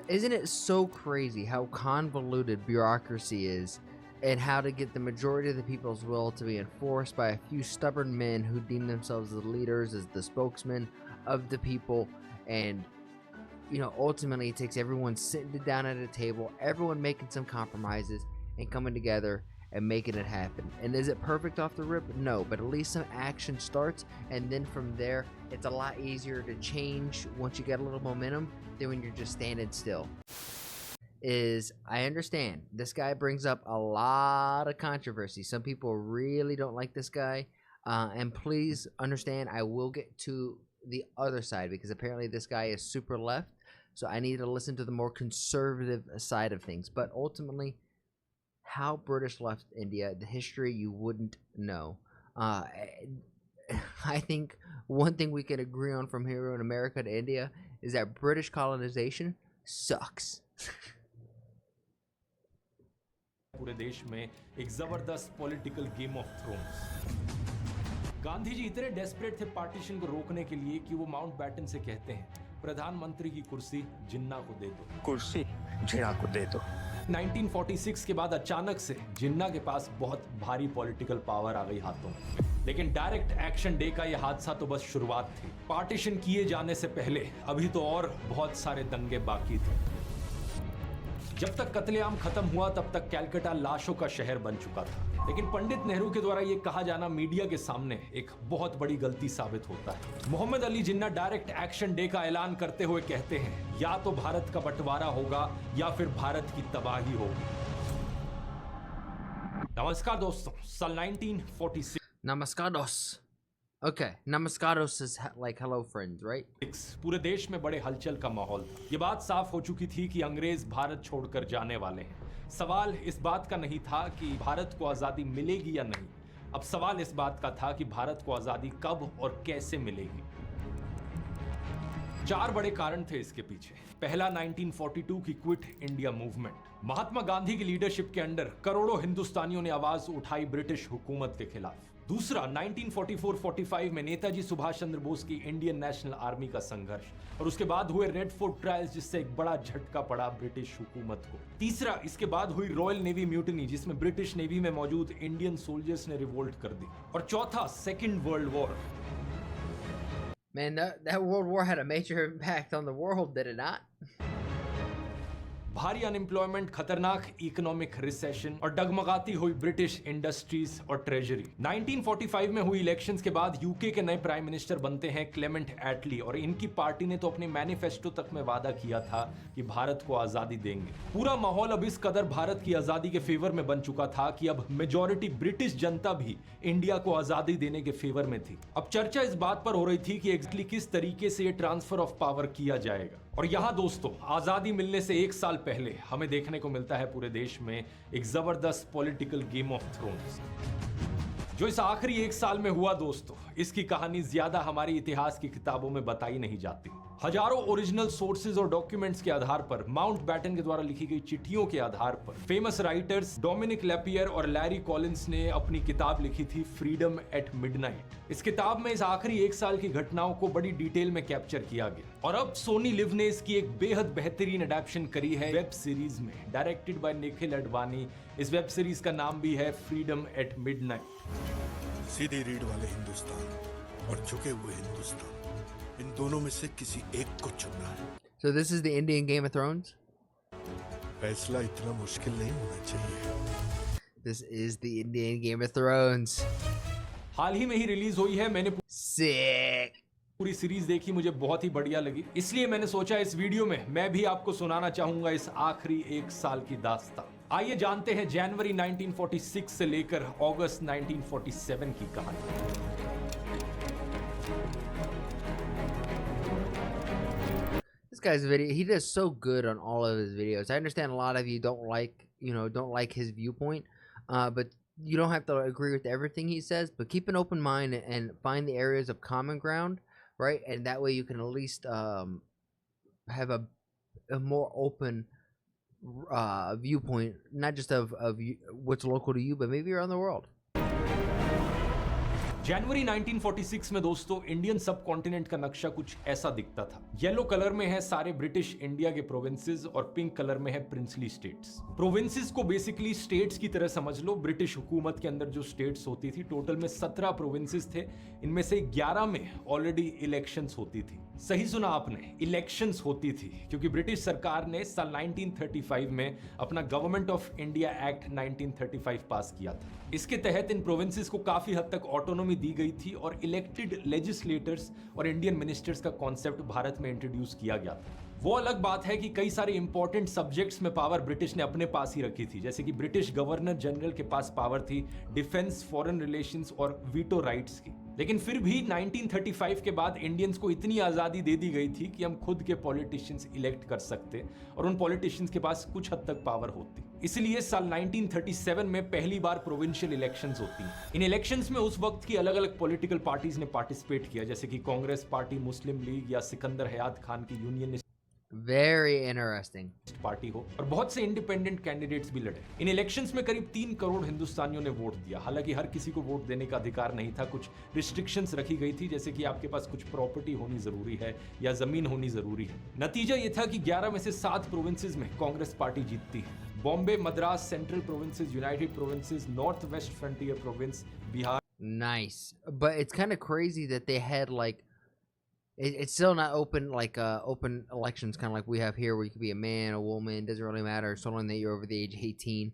Isn't it so crazy how convoluted bureaucracy is, and how to get the majority of the people's will to be enforced by a few stubborn men who deem themselves as leaders, as the spokesmen of the people. And ultimately it takes everyone sitting down at a table, everyone making some compromises and coming together and making it happen. And is it perfect off the rip? No, but at least some action starts, and then from there it's a lot easier to change once you get a little momentum than when you're just standing still. I understand this guy brings up a lot of controversy. Some people really don't like this guy, and please understand, I will get to the other side, because apparently this guy is super left, so I need to listen to the more conservative side of things. But ultimately, how British left India, the history you wouldn't know. I think one thing we can agree on from here in America to India is that British colonization sucks. पूरे देश में एक जबरदस्त political Game of Thrones. Gandhi ji इतने desperate थे partition को रोकने के लिए कि वो माउंटबैटन से कहते हैं, प्रधानमंत्री की कुर्सी जिन्ना को दे दो, कुर्सी जिन्ना को दे दो। 1946 के बाद अचानक से जिन्ना के पास बहुत भारी पॉलिटिकल पावर आ गई हाथों में। लेकिन डायरेक्ट एक्शन डे का यह हादसा तो बस शुरुआत थी। पार्टीशन किए जाने से पहले अभी तो और बहुत सारे दंगे बाकी थे। जब तक कत्लेआम खत्म हुआ तब तक कलकत्ता लाशों का शहर बन चुका था। लेकिन पंडित नेहरू के द्वारा यह कहा जाना मीडिया के सामने एक बहुत बड़ी गलती साबित होता है। Mohammad Ali Jinnah direct action day का ऐलान करते हुए कहते हैं, या तो भारत का बंटवारा होगा या फिर भारत की तबाही होगी। नमस्कार दोस्तों, साल 1946। Namaskar dos. Okay, namaskaros is like hello friends, right? पूरे देश में बड़े हलचल का माहौल था। ये बात साफ हो चुकी थी कि अंग्रेज भारत छोड़कर जाने वाले हैं। सवाल इस बात का नहीं था कि भारत को आजादी मिलेगी या नहीं, अब सवाल इस बात का था कि भारत को आजादी कब और कैसे मिलेगी। 4 बड़े कारण थे इसके पीछे। पहला, 1942 की quit India movement. Mahatma Gandhi की लीडरशिप के अंडर करोड़ों हिंदुस्तानियों ने आवाज उठाई ब्रिटिश हुकूमत के खिलाफ। दूसरा, 1944-45 में नेताजी सुभाष चंद्र बोस की इंडियन नेशनल आर्मी का संघर्ष और उसके बाद हुए रेड फोर्ट ट्रायल्स, जिससे एक बड़ा झटका पड़ा ब्रिटिश हुकूमत को। तीसरा, इसके बाद हुई रॉयल नेवी म्यूटिनी, जिसमें ब्रिटिश नेवी में मौजूद इंडियन सोल्जर्स ने रिवोल्ट कर दी। और चौथा, second world war. Man, that World War had a major impact on the world, did it not? भारी अनएम्प्लॉयमेंट, खतरनाक इकोनॉमिक रिसेशन और डगमगाती हुई ब्रिटिश इंडस्ट्रीज और ट्रेजरी। 1945 में हुई इलेक्शंस के बाद यूके के नए प्राइम मिनिस्टर बनते हैं क्लेमेंट एटली, और इनकी पार्टी ने तो अपने मैनिफेस्टो तक में वादा किया था कि भारत को आजादी देंगे। पूरा माहौल अब इस कदर भारत की आजादी के फेवर में बन चुका था कि अब मेजॉरिटी ब्रिटिश जनता भी इंडिया को आजादी देने के फेवर में थी। अब चर्चा इस बात पर हो रही थी कि एग्जैक्टली किस तरीके से ये ट्रांसफर ऑफ पावर किया जाएगा। और यहाँ दोस्तों, आजादी मिलने से 1 साल पहले हमें देखने को मिलता है पूरे देश में एक जबरदस्त पॉलिटिकल गेम ऑफ थ्रोन्स। जो इस आखिरी 1 साल में हुआ दोस्तों, इसकी कहानी ज्यादा हमारी इतिहास की किताबों में बताई नहीं जाती। हजारों ओरिजिनल सोर्सेज और डॉक्यूमेंट्स के आधार पर, माउंटबैटन के द्वारा लिखी गई चिट्ठियों के आधार पर, फेमस राइटर्स डोमिनिक लैपियर और लैरी कॉलिंस ने अपनी किताब लिखी थी फ्रीडम एट मिडनाइट। इस किताब में इस आखिरी 1 साल की घटनाओं को बड़ी डिटेल में कैप्चर किया गया। और अब सोनी लिव ने इसकी एक बेहद बेहतरीन अडैप्शन करी है वेब सीरीज में, डायरेक्टेड बाय निखिल अडवाणी। इस वेब सीरीज का नाम भी है फ्रीडम एट मिडनाइट। सीधी रीढ़ वाले हिंदुस्तान और झुके हुए हिंदुस्तान, इन दोनों में से किसी एक को चुनना है। So this is the Indian Game of Thrones? फैसला इतना मुश्किल नहीं होना चाहिए। This is the Indian Game of Thrones. हाल ही में ही रिलीज हुई है। मैंने Sick. पूरी सीरीज देखी, मुझे बहुत ही बढ़िया लगी, इसलिए मैंने सोचा इस वीडियो में मैं भी आपको सुनाना चाहूंगा इस आखिरी 1 साल की दास्तान। आइए जानते हैं जनवरी 1946 से लेकर अगस्त 1947 की कहानी। This guy's video, he does so good on all of his videos. I understand a lot of you don't like his viewpoint, but you don't have to agree with everything he says, but keep an open mind and find the areas of common ground, right? And that way you can at least have a more open viewpoint, not just of what's local to you, but maybe around the world. जनवरी 1946 में दोस्तों Indian सब continent का नक्शा कुछ ऐसा दिखता था। Yellow colour में है सारे ब्रिटिश इंडिया के प्रोविंसेस और पिंक कलर में है प्रिंसली स्टेट्स। प्रोविंसेस को बेसिकली स्टेट्स की तरह समझ लो। ब्रिटिश हुकूमत के अंदर जो स्टेट्स होती थी, टोटल में 17 प्रोविंसेस थे। इनमें से 11 में ऑलरेडी इलेक्शंस होती थी। सही सुना आपने, इलेक्शंस होती थी, क्योंकि ब्रिटिश सरकार ने साल 1935 में अपना गवर्नमेंट ऑफ इंडिया एक्ट 1935 पास किया था। इसके तहत इन प्रोविंसेस को काफी हद तक ऑटोनॉमी दी गई थी और इलेक्टेड लेजिस्लेटर्स और इंडियन मिनिस्टर्स का कॉन्सेप्ट भारत में इंट्रोड्यूस किया गया था। वो अलग बात है कि कई सारे इंपॉर्टेंट सब्जेक्ट्स में पावर ब्रिटिश ने अपने पास ही रखी थी, जैसे कि ब्रिटिश गवर्नर जनरल के पास पावर थी डिफेंस, फॉरेन रिलेशंस और वीटो राइट्स की। लेकिन फिर भी 1935 के बाद इंडियंस को इतनी आजादी दे दी गई थी कि हम खुद के पॉलिटिशियंस इलेक्ट कर सकते और उन पॉलिटिशियंस के पास कुछ हद तक पावर होती। इसलिए साल 1937 में पहली बार प्रोविंशियल इलेक्शंस होती हैं। इन इलेक्शंस में उस वक्त की अलग अलग पॉलिटिकल पार्टीज ने पार्टिसिपेट किया, जैसे कि कांग्रेस पार्टी, मुस्लिम लीग या सिकंदर हयात खान की यूनियन Very interesting. पार्टी हो, और बहुत से इंडिपेंडेंट कैंडिडेट्स भी लड़े। इन इलेक्शंस में करीब 3 करोड़ हिंदुस्तानियों ने वोट दिया। हालांकि हर किसी को वोट देने का अधिकार नहीं था। कुछ रिस्ट्रिक्शंस रखी गई थी, जैसे कि आपके पास कुछ प्रॉपर्टी होनी जरूरी है या जमीन होनी जरूरी है। नतीजा ये था कि 11 में से 7 प्रोविंसेस में कांग्रेस पार्टी जीतती है। Bombay, Madras, central provinces, United provinces, north west frontier province, Bihar. Nice. But it's kind of crazy that they had like it's still not open like open elections, kind of like we have here, where you could be a man, a woman, doesn't really matter, so long that you're over the age of 18.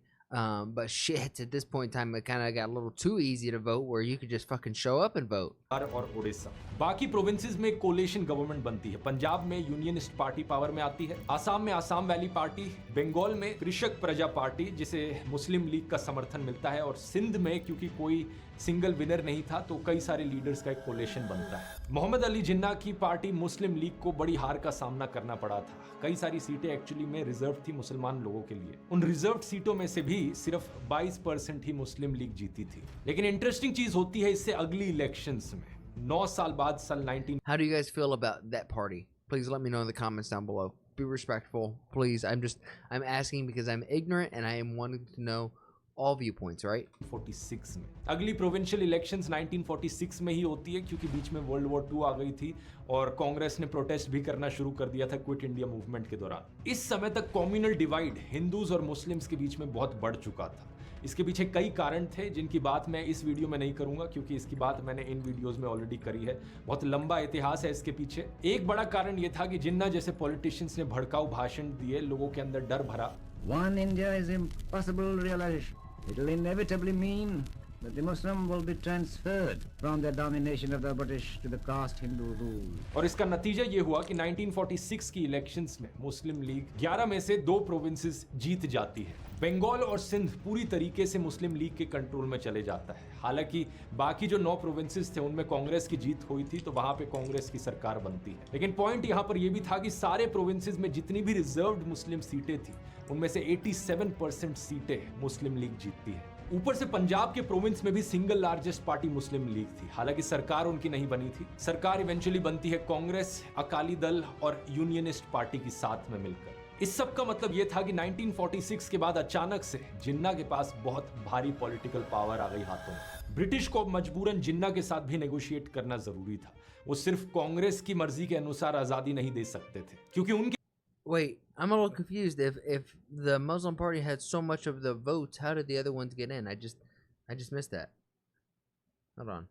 But shit, at this point in time, it kind of got a little too easy to vote, where you could just fucking show up and vote. और उड़ीसा, बाकी provinces में coalition government बनती है। पंजाब में unionist party power में आती है, आसाम में आसाम वैली पार्टी, बंगाल में कृषक प्रजा पार्टी जिसे मुस्लिम लीग का समर्थन मिलता है, और सिंध में क्योंकि कोई सिंगल विनर नहीं था तो कई सारे लीडर्स का एक कोलेशन बनता है। मोहम्मद अली जिन्ना की पार्टी मुस्लिम लीग को बड़ी हार का सामना करना पड़ा था। कई सारी सीटें एक्चुअली में रिजर्व थी मुसलमान लोगों के लिए। उन रिजर्व सीटों में से भी सिर्फ 22% ही मुस्लिम लीग जीती थी। लेकिन इंटरेस्टिंग चीज होती है इससे अगली इलेक्शंस में 9 साल बाद साल 19। How do you guys feel about that party? Please let me know in the comments down below. Be respectful, please. I'm asking because I'm ignorant and I am wanting to know all viewpoints, right? 46 में अगली provincial elections 1946 में ही होती है, क्योंकि बीच में world war 2 आ गई थी और कांग्रेस ने प्रोटेस्ट भी करना शुरू कर दिया था क्विट इंडिया मूवमेंट के दौरान। इस समय तक कम्युनल डिवाइड हिंदूज और मुस्लिम्स के बीच में बहुत बढ़ चुका था। इसके पीछे कई कारण थे जिनकी बात मैं इस वीडियो में नहीं करूंगा, क्योंकि इसकी बात मैंने इन वीडियोस में ऑलरेडी करी है। बहुत लंबा इतिहास है इसके पीछे। एक बड़ा कारण यह था कि जिन्ना जैसे पॉलिटिशियंस ने भड़काऊ भाषण दिए, लोगों के अंदर डर भरा। One India is impossible realization. It will inevitably mean that the Muslim will be transferred from the domination of the British to the caste Hindu rule. और इसका नतीजा ये हुआ कि 1946 की इलेक्शंस में मुस्लिम लीग 11 में से 2 प्रोविंसेस जीत जाती है। बंगाल और सिंध पूरी तरीके से मुस्लिम लीग के कंट्रोल में चले जाता है। हालांकि बाकी जो 9 प्रोविंसेस थे उनमें कांग्रेस की जीत हुई थी, तो वहां पे कांग्रेस की सरकार बनती है। लेकिन पॉइंट यहां पर यह भी था कि सारे प्रोविंसेस में जितनी भी रिजर्व्ड मुस्लिम सीटें थी, उनमें से 87% सीटें मुस्लिम लीग जीतती है। ऊपर से पंजाब के प्रोविंस में भी सिंगल लार्जेस्ट पार्टी मुस्लिम लीग थी। हालांकि सरकार उनकी नहीं बनी थी। सरकार इवेंचुअली बनती है कांग्रेस, अकाली दल और यूनियनिस्ट पार्टी की साथ में मिलकर। इस सब का मतलब यह था कि 1946 के बाद अचानक से जिन्ना के पास बहुत भारी पॉलिटिकल पावर आ गई हाथों में। ब्रिटिश को मजबूरन जिन्ना के साथ भी नेगोशिएट करना जरूरी था। वो सिर्फ कांग्रेस की मर्जी के अनुसार आजादी नहीं दे सकते थे, क्योंकि उनके Wait, I'm a little confused. If the Muslim party had so much of the votes, how did the other ones get in? I just missed that. Hold on.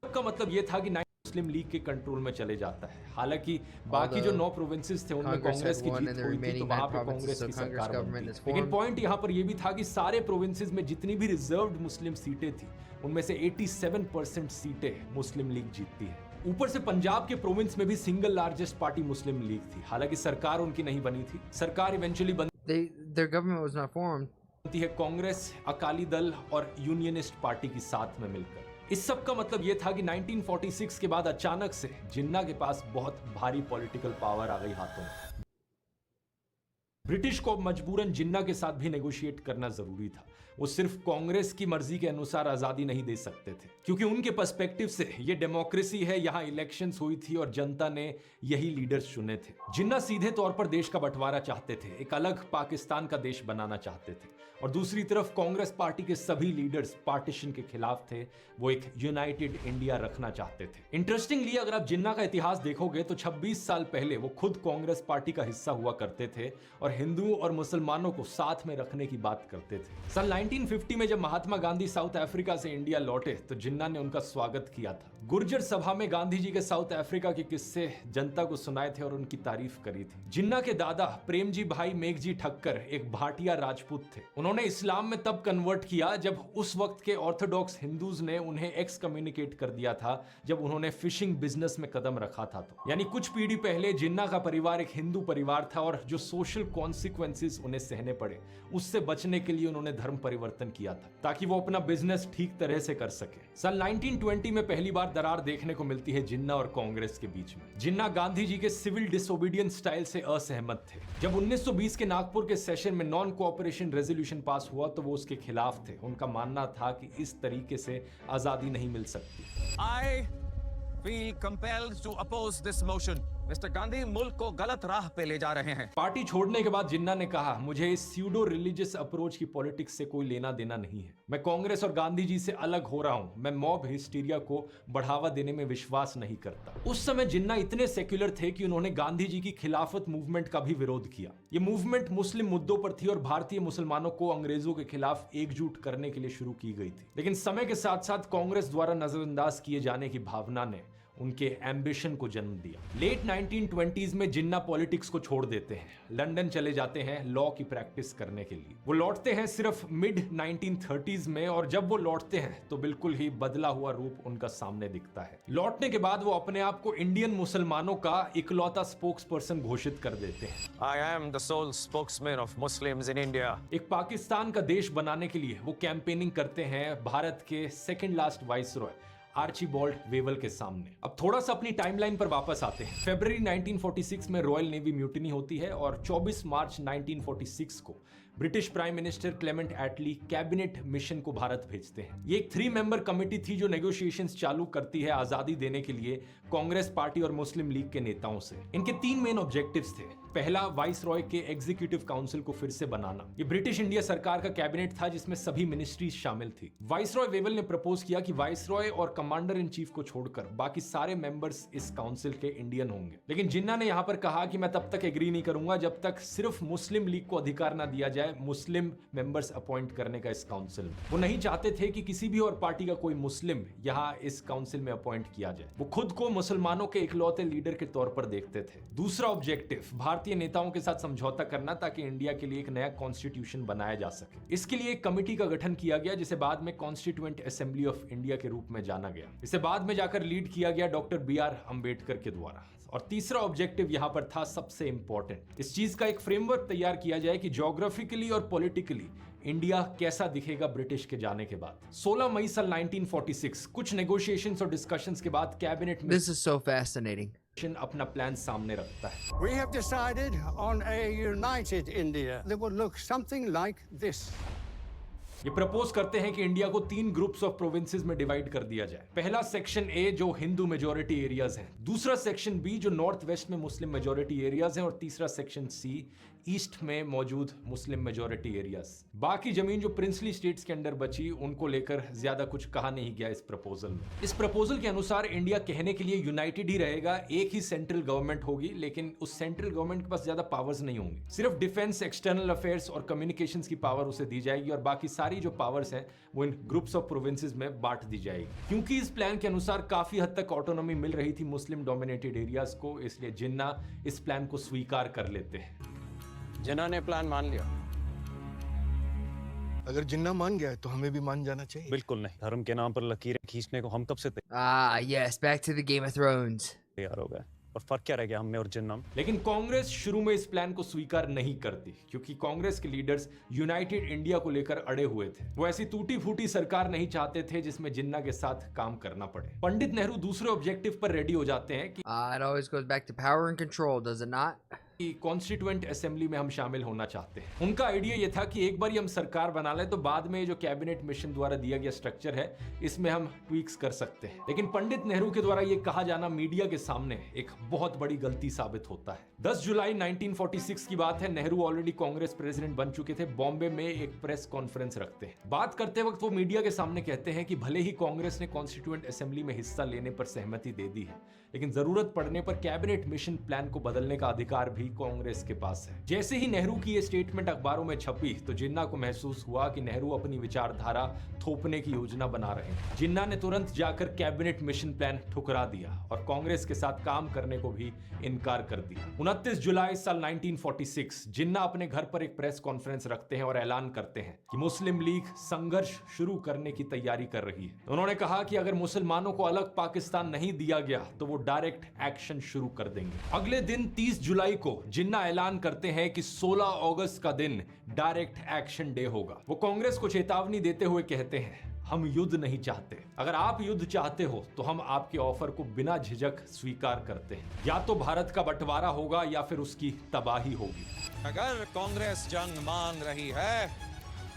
का मतलब यह था कि मुस्लिम लीग के कंट्रोल में चले जाता है। हालांकि बाकी जो 9 प्रोविंसेस थे उनमें कांग्रेस की जीत हुई थी, तो वहां पे कांग्रेस की सरकार बनती थी। लेकिन पॉइंट यहां पर यह भी था कि सारे प्रोविंसेस में जितनी भी रिजर्व्ड मुस्लिम सीटें थी, उनमें से 87% सीटें मुस्लिम लीग जीतती है। ऊपर से पंजाब के प्रोविंस में भी सिंगल लार्जेस्ट पार्टी मुस्लिम लीग थी। हालांकि सरकार उनकी नहीं बनी थी। सरकार eventually their government was not formed. बनती है कांग्रेस, अकाली दल और यूनियनिस्ट पार्टी की साथ में मिलकर। इस सब का मतलब यह था कि 1946 के बाद अचानक से जिन्ना के पास बहुत भारी पॉलिटिकल पावर आ गई हाथों में। ब्रिटिश को मजबूरन जिन्ना के साथ भी नेगोशिएट करना जरूरी था। वो सिर्फ कांग्रेस की मर्जी के अनुसार आजादी नहीं दे सकते थे, क्योंकि उनके पर्सपेक्टिव से ये डेमोक्रेसी है, यहाँ इलेक्शंस हुई थी और जनता ने यही लीडर्स चुने थे। जिन्ना सीधे तौर पर देश का बंटवारा चाहते थे, एक अलग पाकिस्तान का देश बनाना चाहते थे, और दूसरी तरफ कांग्रेस पार्टी के सभी लीडर्स पार्टीशन के खिलाफ थे, वो एक यूनाइटेड इंडिया रखना चाहते थे। इंटरेस्टिंगली अगर आप जिन्ना का इतिहास देखोगे तो 26 साल पहले वो खुद कांग्रेस पार्टी का हिस्सा हुआ करते थे और हिंदुओं और मुसलमानों को साथ में रखने की बात करते थे। सन 1950 में जब महात्मा गांधी साउथ अफ्रीका से इंडिया लौटे तो जिन्ना ने उनका स्वागत किया था। गुर्जर सभा में गांधी जी के साउथ अफ्रीका के किस्से जनता को सुनाए थे और उनकी तारीफ करी थी। जिन्ना के दादा प्रेमजी भाई मेघजी ठक्कर एक भाटिया राजपूत थे। उन्होंने इस्लाम में तब कन्वर्ट किया जब उस वक्त के ऑर्थोडॉक्स हिंदूज ने उन्हें एक्स कम्युनिकेट कर दिया था, जब उन्होंने फिशिंग बिजनेस में कदम रखा था। तो यानी कुछ पीढ़ी पहले जिन्ना का परिवार एक हिंदू परिवार था और जो सोशल कॉन्सिक्वेंसेस उन्हें सहने पड़े उससे बचने के लिए उन्होंने धर्म परिवर्तन किया था ताकि वो अपना बिजनेस ठीक तरह से कर सके। सन 1920 में पहली बार दरार देखने को मिलती है जिन्ना और कांग्रेस के बीच में। जिन्ना गांधी जी के सिविल डिसोबीडियंस स्टाइल से असहमत थे। जब 1920 के नागपुर के सेशन में नॉन कोऑपरेशन रेजोल्यूशन पास हुआ तो वो उसके खिलाफ थे। उनका मानना था कि इस तरीके से आजादी नहीं मिल सकती। I feel compelled to oppose this motion. Mister Gandhi मुल्क को गलत राह पे ले जा रहे हैं। पार्टी छोड़ने के बाद जिन्ना ने कहा, मुझे इस स्यूडो रिलीजियस अप्रोच की पॉलिटिक्स से कोई लेना देना नहीं है। मैं कांग्रेस और गांधी जी से अलग हो रहा हूं। मैं मॉब हिस्टीरिया को बढ़ावा देने में विश्वास नहीं करता। उस समय जिन्ना इतने सेक्युलर थे कि उन्होंने गांधी जी की खिलाफत मूवमेंट का भी विरोध किया। ये मूवमेंट मुस्लिम मुद्दों पर थी और भारतीय मुसलमानों को अंग्रेजों के खिलाफ एकजुट करने के लिए शुरू की गई थी। लेकिन समय के साथ साथ कांग्रेस द्वारा नजरअंदाज किए जाने की भावना ने उनके एम्बिशन को जन्म दिया। लेट 1920s में जिन्ना पॉलिटिक्स को छोड़ देते हैं, लंदन चले जाते हैं लॉ की प्रैक्टिस करने के लिए। वो लौटते हैं सिर्फ मिड 1930s में और जब वो लौटते हैं तो बिल्कुल ही बदला हुआ रूप उनका सामने दिखता है। लौटने के बाद वो अपने आप को इंडियन मुसलमानों का इकलौता स्पोक्स पर्सन घोषित कर देते हैं। I am the sole spokesman of Muslims in India. एक पाकिस्तान का देश बनाने के लिए वो कैंपेनिंग करते हैं भारत के सेकेंड लास्ट वाइसरॉय आर्चीबॉल्ड वेवल के सामने। अब थोड़ा सा अपनी टाइमलाइन पर वापस आते हैं। फरवरी 1946 में रॉयल नेवी म्यूटिनी होती है और 24 मार्च 1946 को ब्रिटिश प्राइम मिनिस्टर क्लेमेंट एटली कैबिनेट मिशन को भारत भेजते हैं। ये एक 3 मेंबर कमेटी थी जो नेगोशिएशंस चालू करती है आजादी देने के लिए कांग्रेस पार्टी और मुस्लिम लीग के नेताओं से। इनके 3 मेन ऑब्जेक्टिव्स थे। पहला, वाइस रॉय के एग्जीक्यूटिव काउंसिल को फिर से बनाना। ये ब्रिटिश इंडिया सरकार का कैबिनेट था जिसमें सभी मिनिस्ट्रीज शामिल थी। वाइस रॉय वेवल ने प्रपोज किया कि वाइस रॉय और कमांडर इन चीफ को छोड़कर बाकी सारे मेंबर्स इस काउंसिल के इंडियन होंगे। लेकिन जिन्ना ने यहां पर कहा कि मैं तब तक एग्री नहीं करूंगा जब तक सिर्फ मुस्लिम लीग को अधिकार ना दिया जाए मुस्लिम मेंबर्स अपॉइंट करने का इस काउंसिल में। वो नहीं चाहते थे कि किसी भी और पार्टी का कोई मुस्लिम यहाँ इस काउंसिल में अपॉइंट किया जाए। वो खुद को मुसलमानों के इकलौते लीडर के तौर पर देखते थे। दूसरा ऑब्जेक्टिव, भारतीय नेताओं के साथ समझौता करना ताकि इंडिया के लिए एक नया कॉन्स्टिट्यूशन बनाया जा सके। इसके लिए एक कमेटी का गठन किया गया जिसे बाद में कॉन्स्टिट्यूएंट असेंबली ऑफ इंडिया के रूप में जाना गया। इसे बाद में जाकर लीड किया गया डॉक्टर BR अम्बेडकर के द्वारा। और तीसरा ऑब्जेक्टिव यहां पर था सबसे इंपॉर्टेंट, इस चीज का एक फ्रेमवर्क तैयार किया जाए कि ज्योग्राफिकली और पॉलिटिकली इंडिया कैसा दिखेगा ब्रिटिश के जाने के बाद। 16 मई साल 1946 कुछ नेगोशिएशंस और डिस्कशंस के बाद कैबिनेट में This is so fascinating. अपना प्लान सामने रखता है। We have decided on a united India that will look something like this. ये प्रपोज करते हैं कि इंडिया को 3 ग्रुप्स ऑफ प्रोविंसेस में डिवाइड कर दिया जाए। पहला सेक्शन ए जो हिंदू मेजॉरिटी एरियाज हैं, दूसरा सेक्शन बी जो नॉर्थ वेस्ट में मुस्लिम मेजॉरिटी एरियाज हैं और तीसरा सेक्शन सी ईस्ट में मौजूद मुस्लिम मेजॉरिटी एरियाज। बाकी जमीन जो प्रिंसली स्टेट्स के अंडर बची उनको लेकर ज्यादा कुछ कहा नहीं गया इस प्रपोजल में। इस प्रपोजल के अनुसार इंडिया कहने के लिए यूनाइटेड ही रहेगा, एक ही सेंट्रल गवर्नमेंट होगी, लेकिन उस सेंट्रल गवर्नमेंट के पास ज्यादा पावर्स नहीं होंगी। सिर्फ डिफेंस, एक्सटर्नल अफेयर्स और कम्युनिकेशंस की पावर उसे दी जाएगी और बाकी सारी जो पावर्स हैं वो इन ग्रुप्स ऑफ प्रोविंसेस में बांट दी जाएगी। क्योंकि इस प्लान के अनुसार काफी हद तक ऑटोनॉमी मिल रही थी मुस्लिम डोमिनेटेड एरियाज को, इसलिए जिन्ना इस प्लान को स्वीकार कर लेते हैं। जिन्ना ने प्लान मान लिया। अगर जिन्ना मान गया है तो हमें भी मान जाना चाहिए। बिल्कुल नहीं, धर्म के नाम पर लकीरें खींचने को हम कब से Ah, yes, back to the Game of Thrones. तैयार हो गए, और फर्क क्या रह गया हम में और जिन्ना में? लेकिन कांग्रेस शुरू में इस प्लान को स्वीकार नहीं करती क्योंकि कांग्रेस के लीडर्स यूनाइटेड इंडिया को लेकर अड़े हुए थे। वो ऐसी टूटी फूटी सरकार नहीं चाहते थे जिसमें जिन्ना के साथ काम करना पड़े। पंडित नेहरू दूसरे ऑब्जेक्टिव पर रेडी हो जाते हैं कि It always goes back to power and control, does it not? Constituent assembly में हम शामिल होना चाहते हैं। उनका आइडिया ये था कि एक बार हम सरकार बना लें तो बाद में जो कैबिनेट मिशन द्वारा दिया गया स्ट्रक्चर है इसमें हम ट्वीक्स कर सकते हैं। लेकिन पंडित नेहरू के द्वारा ये कहा जाना मीडिया के सामने एक बहुत बड़ी गलती साबित होता है। 10 जुलाई 1946 की बात है। नेहरू ऑलरेडी कांग्रेस प्रेसिडेंट बन चुके थे। बॉम्बे में एक प्रेस कॉन्फ्रेंस रखते हैं। बात करते वक्त वो मीडिया के सामने कहते हैं कि भले ही कांग्रेस ने कॉन्स्टिट्यूएंट असेंबली में हिस्सा लेने पर सहमति दे दी है, लेकिन जरूरत पड़ने पर कैबिनेट मिशन प्लान को बदलने का अधिकार भी कांग्रेस के पास है। जैसे ही नेहरू की ये स्टेटमेंट अखबारों में छपी तो जिन्ना को महसूस हुआ कि नेहरू अपनी विचारधारा थोपने की योजना बना रहे हैं। जिन्ना ने तुरंत जाकर कैबिनेट मिशन प्लान ठुकरा दिया और कांग्रेस के साथ काम करने को भी इनकार कर दिया। 29 जुलाई साल 1946 जिन्ना अपने घर पर एक प्रेस कॉन्फ्रेंस रखते हैं और ऐलान करते हैं कि मुस्लिम लीग संघर्ष शुरू करने की तैयारी कर रही है। उन्होंने कहा कि अगर मुसलमानों को अलग पाकिस्तान नहीं दिया गया तो वो डायरेक्ट एक्शन शुरू कर देंगे। अगले दिन 30 जुलाई को जिन्ना ऐलान करते हैं कि 16 अगस्त का दिन डायरेक्ट एक्शन डे होगा। वो कांग्रेस को चेतावनी देते हुए कहते हैं, हम युद्ध नहीं चाहते। अगर आप युद्ध चाहते हो तो हम आपके ऑफर को बिना झिझक स्वीकार करते हैं। या तो भारत का बंटवारा होगा या फिर उसकी तबाही होगी। अगर कांग्रेस जंग मान रही है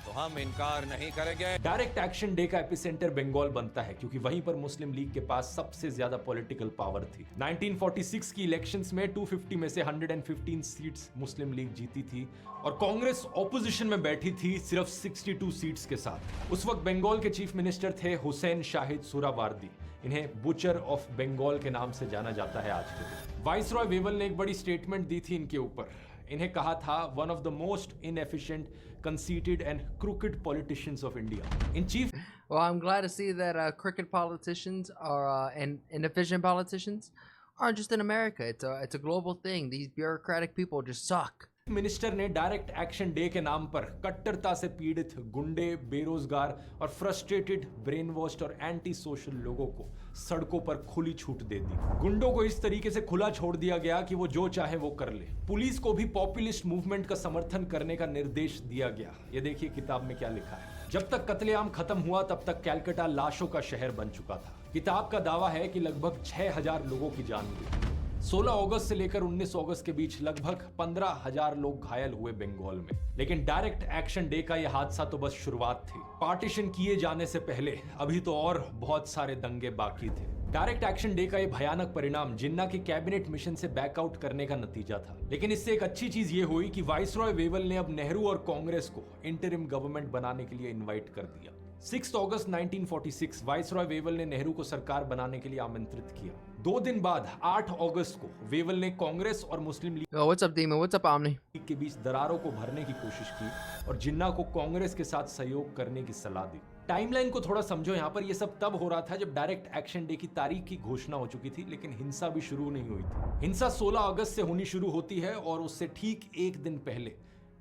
तो हम इनकार नहीं करेंगे। डायरेक्ट एक्शन डे का एपिसेंटर बंगाल बनता है क्योंकि वहीं पर मुस्लिम लीग के पास सबसे ज्यादा पॉलिटिकल पावर थी। 1946 की इलेक्शंस में 250 में से 115 सीट्स मुस्लिम लीग जीती थी और कांग्रेस ऑपोजिशन में बैठी थी सिर्फ 62 सीट्स के साथ। उस वक्त बंगाल के चीफ मिनिस्टर थे हुसैन शाहिद सुहरावर्दी। इन्हें बुचर ऑफ बंगाल के नाम से जाना जाता है आज के दिन। वाइसरॉय वेवल ने एक बड़ी स्टेटमेंट दी थी इनके ऊपर। इन्हें कहा था one of the most inefficient, conceited and crooked politicians of India. In chief, Well, I'm glad to see that crooked politicians are and inefficient politicians aren't just in America. It's a global thing. These bureaucratic people just suck. Minister ने direct action day के नाम पर कट्टरता से पीड़ित गुंडे, बेरोजगार और frustrated, brain washed और एंटी सोशल लोगों को सड़कों पर खुली छूट दे दी। गुंडों को इस तरीके से खुला छोड़ दिया गया कि वो जो चाहे वो कर ले। पुलिस को भी पॉपुलिस्ट मूवमेंट का समर्थन करने का निर्देश दिया गया। ये देखिए किताब में क्या लिखा है। जब तक कत्लेआम खत्म हुआ तब तक कैलकाटा लाशों का शहर बन चुका था। किताब का दावा है कि लगभग 6000 लोगों की जान गई। 16 अगस्त से लेकर 19 अगस्त के बीच लगभग 15,000 लोग घायल हुए बंगाल में। लेकिन डायरेक्ट एक्शन डे का यह हादसा तो बस शुरुआत थी। पार्टीशन किए जाने से पहले अभी तो और बहुत सारे दंगे बाकी थे। डायरेक्ट एक्शन डे का यह भयानक परिणाम जिन्ना के कैबिनेट मिशन से बैकआउट करने का नतीजा था। लेकिन इससे एक अच्छी चीज ये हुई कि वाइसरॉय वेवल ने अब नेहरू और कांग्रेस को इंटरिम गवर्नमेंट बनाने के लिए इन्वाइट कर दिया। 6 अगस्त 1946 वाइसरॉय वेवल ने नेहरू को सरकार बनाने के लिए आमंत्रित किया। 2 दिन बाद 8 अगस्त को वेवल ने कांग्रेस और मुस्लिम league What's up, Demon? What's up, Omni? के बीच दरारों को भरने की कोशिश की और जिन्ना को कांग्रेस के साथ सहयोग करने की सलाह दी। टाइमलाइन को थोड़ा समझो। यहाँ पर यह सब तब हो रहा था जब डायरेक्ट एक्शन डे की तारीख की घोषणा हो चुकी थी, लेकिन हिंसा भी शुरू नहीं हुई थी। हिंसा 16 अगस्त से होनी शुरू होती है और उससे ठीक एक दिन पहले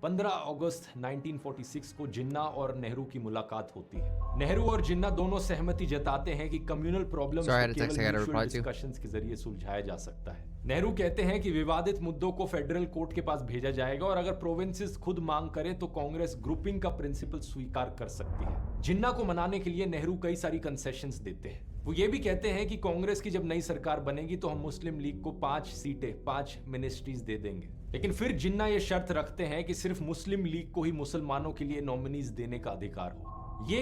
15 अगस्त 1946 को जिन्ना और नेहरू की मुलाकात होती है। नेहरू और जिन्ना दोनों सहमति जताते हैं कि कम्युनल प्रॉब्लम्स को केवल म्यूचुअल डिस्कशंस के जरिए सुलझाया जा सकता है। नेहरू कहते हैं कि विवादित मुद्दों को फेडरल कोर्ट के पास भेजा जाएगा और अगर प्रोविंसेस खुद मांग करें तो कांग्रेस ग्रुपिंग का प्रिंसिपल स्वीकार कर सकती है। जिन्ना को मनाने के लिए नेहरू कई सारी कंसेशंस देते हैं। वो ये भी कहते हैं कि कांग्रेस की जब नई सरकार बनेगी तो हम मुस्लिम लीग को 5 सीटें, 5 मिनिस्ट्रीज दे देंगे। लेकिन फिर जिन्ना ये शर्त रखते हैं कि सिर्फ मुस्लिम लीग को ही मुसलमानों के लिए नॉमिनीज देने का अधिकार हो। ये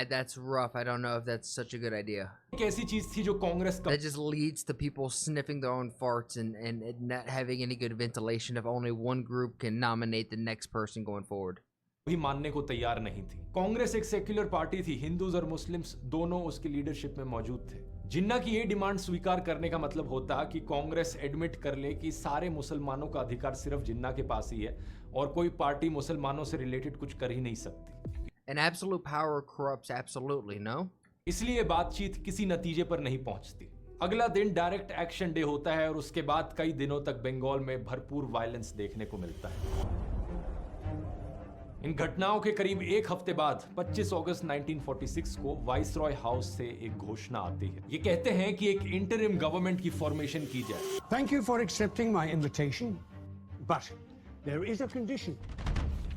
That's rough. I don't know if that's such a good idea. एक ऐसी चीज थी जो Congress That just leads to people sniffing their own farts and not having any good ventilation if only one group can nominate the next person going forward. भी मानने को तैयार नहीं थी। कांग्रेस एक सेक्युलर पार्टी थी। हिंदूज और मुस्लिम्स दोनों उसकी लीडरशिप में मौजूद थे। जिन्ना की ये डिमांड स्वीकार करने का मतलब होता कि कांग्रेस एडमिट कर ले कि सारे मुसलमानों का अधिकार सिर्फ जिन्ना के पास ही है और कोई पार्टी मुसलमानों से रिलेटेड कुछ कर ही नहीं सकती। And absolute power corrupts absolutely, no? इसलिए बातचीत किसी नतीजे पर नहीं पहुंचती। अगला दिन डायरेक्ट एक्शन डे होता है और उसके बाद कई दिनों तक बंगाल में भरपूर वायलेंस देखने को मिलता है। इन घटनाओं के करीब एक हफ्ते बाद 25 अगस्त 1946 को वाइसरॉय हाउस से एक घोषणा आती है। ये कहते हैं कि एक इंटरिम गवर्नमेंट की फॉर्मेशन की जाए। Thank you for accepting my invitation, but there is a condition.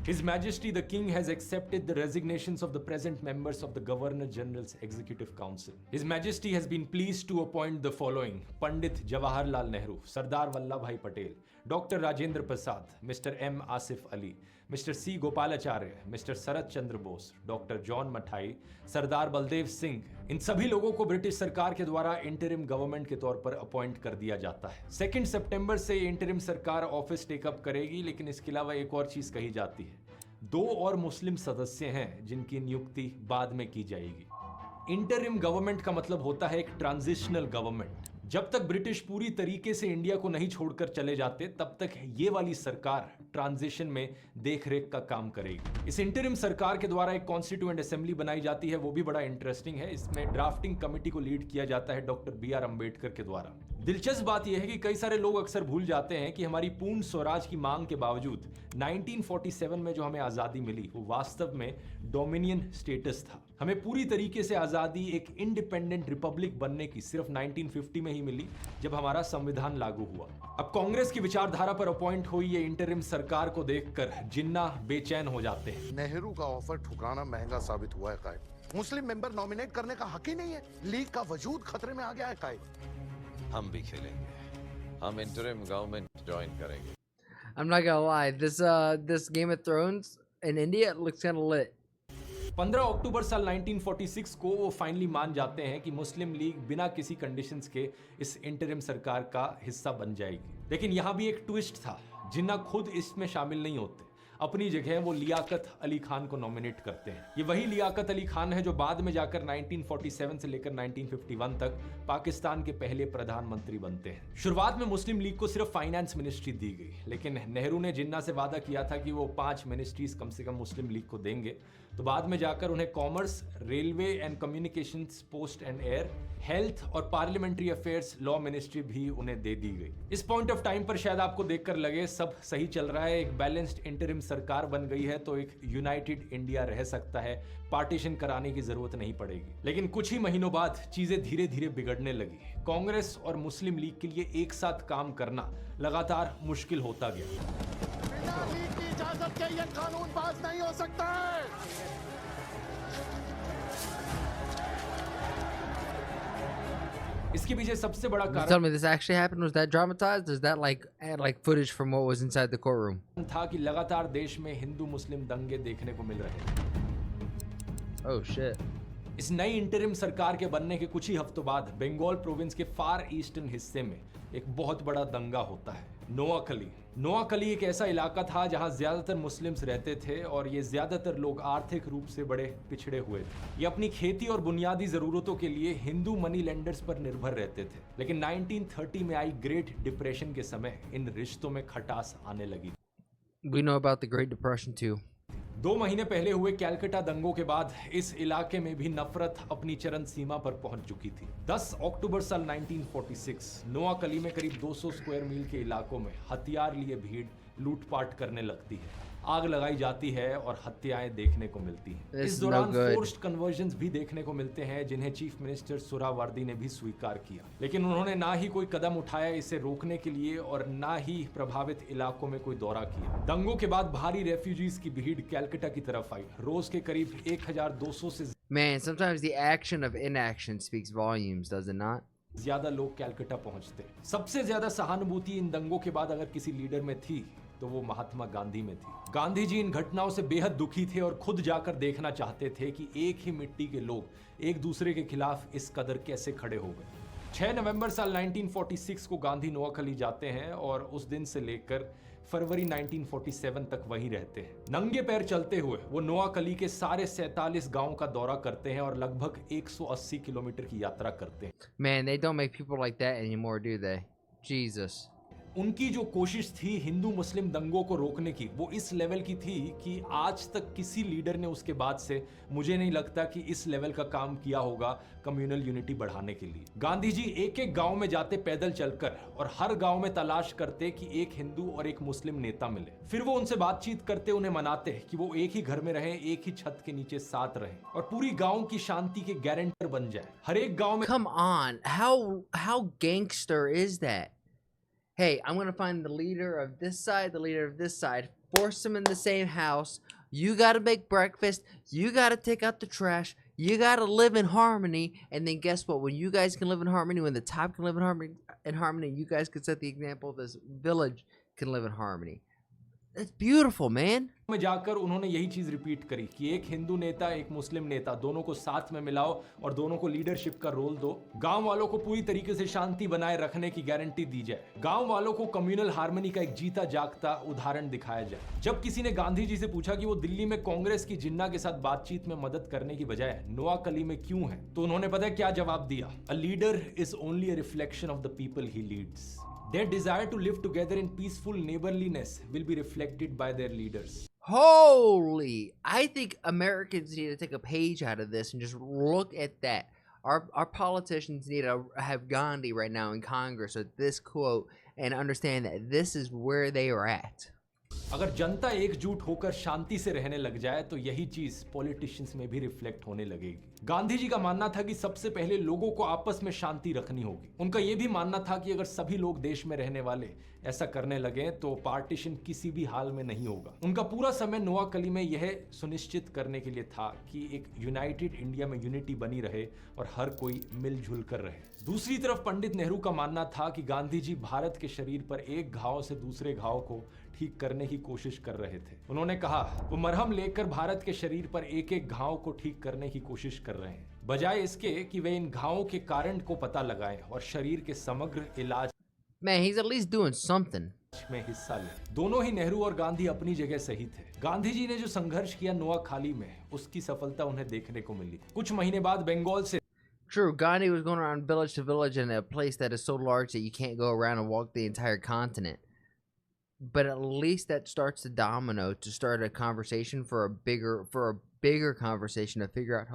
His Majesty the King has accepted the resignations of the present members of the Governor General's Executive Council. His Majesty has been pleased to appoint the following: Pandit Jawaharlal Nehru, Sardar Vallabhbhai Patel, doctor Rajendra Prasad, mister M Asif Ali, mister C Gopalacharya, mister Sharad Chandra Bose, doctor John Mathai, Sardar Baldev Singh, इन सभी लोगों को British सरकार के द्वारा interim government के तौर पर appoint कर दिया जाता है। 2 सितंबर से इंटरिम सरकार ऑफिस टेकअप करेगी, लेकिन इसके अलावा एक और चीज कही जाती है, 2 और मुस्लिम सदस्य हैं जिनकी नियुक्ति बाद में की जाएगी। इंटरिम गवर्नमेंट का मतलब होता है एक ट्रांजिशनल गवर्नमेंट। जब तक ब्रिटिश पूरी तरीके से इंडिया को नहीं छोड़कर चले जाते, तब तक ये वाली सरकार ट्रांजिशन में देखरेख का काम करेगी। इस इंटरिम सरकार के द्वारा एक कॉन्स्टिट्यूएंट असेंबली बनाई जाती है, वो भी बड़ा इंटरेस्टिंग है। इसमें ड्राफ्टिंग कमेटी को लीड किया जाता है डॉक्टर BR अम्बेडकर के द्वारा। दिलचस्प बात यह है कि कई सारे लोग अक्सर भूल जाते हैं कि हमारी पूर्ण स्वराज की मांग के बावजूद 1947 में जो हमें आजादी मिली, वो वास्तव में डोमिनियन स्टेटस था। हमें पूरी तरीके से आजादी एक इंडिपेंडेंट रिपब्लिक बनने की सिर्फ 1950 में ही मिली, जब हमारा संविधान लागू हुआ। अब कांग्रेस की विचारधारा पर अपॉइंट हुई ये इंटरिम सरकार को देखकर जिन्ना बेचैन हो जाते हैं। नेहरू का ऑफर ठुकराना महंगा साबित हुआ है कायद। मुस्लिम मेंबर नॉमिनेट करने का हक ही नहीं है। लीग का वजूद खतरे में आ गया है कायद। हम भी खेलेंगे, हम इंटरिम गवर्नमेंट ज्वाइन करेंगे। I'm not gonna lie, this Game of Thrones in India looks kind of lit. 15 अक्टूबर साल 1946 को वो फाइनली मान जाते हैं कि मुस्लिम लीग बिना किसी कंडीशंस के इस इंटरिम सरकार का हिस्सा बन जाएगी। लेकिन यहाँ भी एक ट्विस्ट था, जिन्ना खुद इसमें शामिल नहीं होते। अपनी जगह वो लियाकत अली खान को नॉमिनेट करते हैं। ये वही लियाकत अली खान है जो बाद में जाकर 1947 से लेकर 1951 तक पाकिस्तान के पहले प्रधानमंत्री बनते हैं। शुरुआत में मुस्लिम लीग को सिर्फ फाइनेंस मिनिस्ट्री दी गई, लेकिन नेहरू ने जिन्ना से वादा किया था कि वो 5 मिनिस्ट्रीज कम से कम मुस्लिम लीग को देंगे, तो बाद में जाकर उन्हें commerce, railway and communications, post and air, health और पार्लियामेंट्री अफेयर्स, लॉ मिनिस्ट्री भी उन्हें दे दी गई। इस पॉइंट ऑफ टाइम पर शायद आपको देखकर लगे सब सही चल रहा है, एक बैलेंस्ड इंटरिम सरकार बन गई है, तो एक यूनाइटेड इंडिया रह सकता है, पार्टीशन कराने की जरूरत नहीं पड़ेगी। लेकिन कुछ ही महीनों बाद चीजें धीरे धीरे बिगड़ने लगी। कांग्रेस और मुस्लिम लीग के लिए एक साथ काम करना लगातार मुश्किल होता गया। बिना लीग की इजाजत के ये कानून पास नहीं हो सकता है। इसके पीछे सबसे बड़ा Tell कारण me, this actually happened? Was that dramatized? Is that like footage from what was inside the courtroom? था कि लगातार देश में हिंदू मुस्लिम दंगे देखने को मिल रहे हैं। Oh shit. इस नई इंटरिम सरकार के बनने के कुछ ही हफ्तों बाद बंगाल प्रोविंस के फार ईस्टर्न हिस्से में एक बहुत बड़ा दंगा होता है। नोआखली एक ऐसा इलाका था जहां ज्यादातर मुस्लिम्स रहते थे और ये ज्यादातर लोग आर्थिक रूप से बड़े पिछड़े हुए थे। ये अपनी खेती और बुनियादी जरूरतों के लिए हिंदू मनी लेंडर्स पर निर्भर रहते थे। लेकिन 1930 में आई ग्रेट डिप्रेशन के समय इन रिश्तों में खटास आने लगी। We know about the Great Depression too. 2 महीने पहले हुए कैलकाटा दंगों के बाद इस इलाके में भी नफरत अपनी चरम सीमा पर पहुंच चुकी थी। 10 अक्टूबर साल 1946 नोआखली में करीब 200 स्क्वायर मील के इलाकों में हथियार लिए भीड़ लूटपाट करने लगती है, आग लगाई जाती है और हत्याएं देखने को मिलती हैं। इस दौरान फोर्स्ड कन्वर्जन्स भी देखने को मिलते हैं, जिन्हें चीफ मिनिस्टर सुहरावर्दी ने भी स्वीकार किया। लेकिन उन्होंने ना ही कोई कदम उठाया इसे रोकने के लिए और ना ही प्रभावित इलाकों में कोई दौरा किया। दंगों के बाद भारी रेफ्यूजीज की भीड़ कैलकाटा की तरफ आई। रोज के करीब 1200 से Man, sometimes the action of inaction speaks volumes, does it not? ज्यादा लोग कैलकाटा पहुंचते। सबसे ज्यादा सहानुभूति इन दंगों के बाद अगर किसी लीडर में थी तो वो महात्मा गांधी में थी। गांधी जी इन घटनाओं से बेहद दुखी थे और खुद जाकर देखना चाहते थे कि एक ही मिट्टी के लोग एक दूसरे के खिलाफ इस कदर कैसे खड़े हो गए। 6 नवंबर साल 1946 को गांधी नोआखली जाते हैं और उस दिन से लेकर फरवरी 1947 तक वहीं रहते हैं। नंगे पैर चलते हुए वो नोआखली के सारे 47 गांवों का दौरा करते हैं और लगभग 180 किलोमीटर की यात्रा करते हैं। Man, they don't make people like that anymore, do they? Jesus. उनकी जो कोशिश थी हिंदू मुस्लिम दंगों को रोकने की, वो इस लेवल की थी कि आज तक किसी लीडर ने उसके बाद से मुझे नहीं लगता कि इस लेवल का काम किया होगा कम्युनल यूनिटी बढ़ाने के लिए। गांधी जी एक एक गांव में जाते पैदल चलकर और हर गांव में तलाश करते कि एक हिंदू और एक मुस्लिम नेता मिले। फिर वो उनसे बातचीत करते, उन्हें मनाते कि वो एक ही घर में रहें, एक ही छत के नीचे साथ रहें और पूरी गांव की शांति के गारंटर बन जाए। हर एक गांव में Come on, how gangster is that? Hey, I'm gonna find the leader of this side, the leader of this side, force them in the same house. You gotta make breakfast. You gotta take out the trash. You gotta live in harmony. And then guess what? When you guys can live in harmony, when the top can live in harmony, you guys can set the example. This village can live in harmony. That's beautiful, man. में जाकर उन्होंने यही चीज repeat करी कि एक हिंदू नेता एक मुस्लिम नेता दोनों को साथ में मिलाओ और दोनों को लीडरशिप का रोल दो। गांव वालों को पूरी तरीके से शांति बनाए रखने की गारंटी दी जाए। गांव वालों को कम्युनल हार्मनी का एक जीता जागता उदाहरण दिखाया जाए। जब किसी ने गांधी जी से पूछा कि वो दिल्ली में कांग्रेस की जिन्ना के साथ बातचीत में मदद करने की बजाय नोआकली में क्यों है, तो उन्होंने पता है क्या जवाब दिया? A leader is only a reflection of the people he leads. Their desire to live together in peaceful neighborliness will be reflected by their leaders. Holy! I think Americans need to take a page out of this and just look at that. Our politicians need to have Gandhi right now in Congress with this quote and understand that this is where they are at. अगर जनता एकजुट होकर शांति से रहने लग जाए तो यही चीज पॉलिटिशियंस में भी रिफ्लेक्ट होने लगेगी। गांधी जी का मानना था कि सबसे पहले लोगों को आपस में शांति रखनी होगी। उनका यह भी मानना था कि अगर सभी लोग देश में रहने वाले ऐसा करने लगे तो पार्टीशन किसी भी हाल में नहीं होगा। उनका पूरा समय नोआकली में यह सुनिश्चित करने के लिए था कि एक यूनाइटेड इंडिया में यूनिटी बनी रहे और हर कोई मिलजुल कर रहे। दूसरी तरफ पंडित नेहरू का मानना था कि गांधी जी भारत के शरीर पर एक घाव से दूसरे घाव को ठीक करने की कोशिश कर रहे थे। उन्होंने कहा वो मरहम लेकर भारत के शरीर पर एक एक घाव को ठीक करने की कोशिश कर रहे हैं, बजाय इसके कि वे इन घावों के कारण को पता लगाएं और शरीर के समग्र इलाज Man, he's at least doing something. में हिस्सा ले। दोनों ही नेहरू और गांधी अपनी जगह सही थे। गांधी जी ने जो संघर्ष किया नोआखाली में, उसकी सफलता उन्हें देखने को मिली। कुछ महीने बाद बंगाल से True, Gandhi was going around village to village in a place that is so large that you can't go around and walk the entire continent. But at least that starts the domino to start a conversation for a bigger conversation to figure out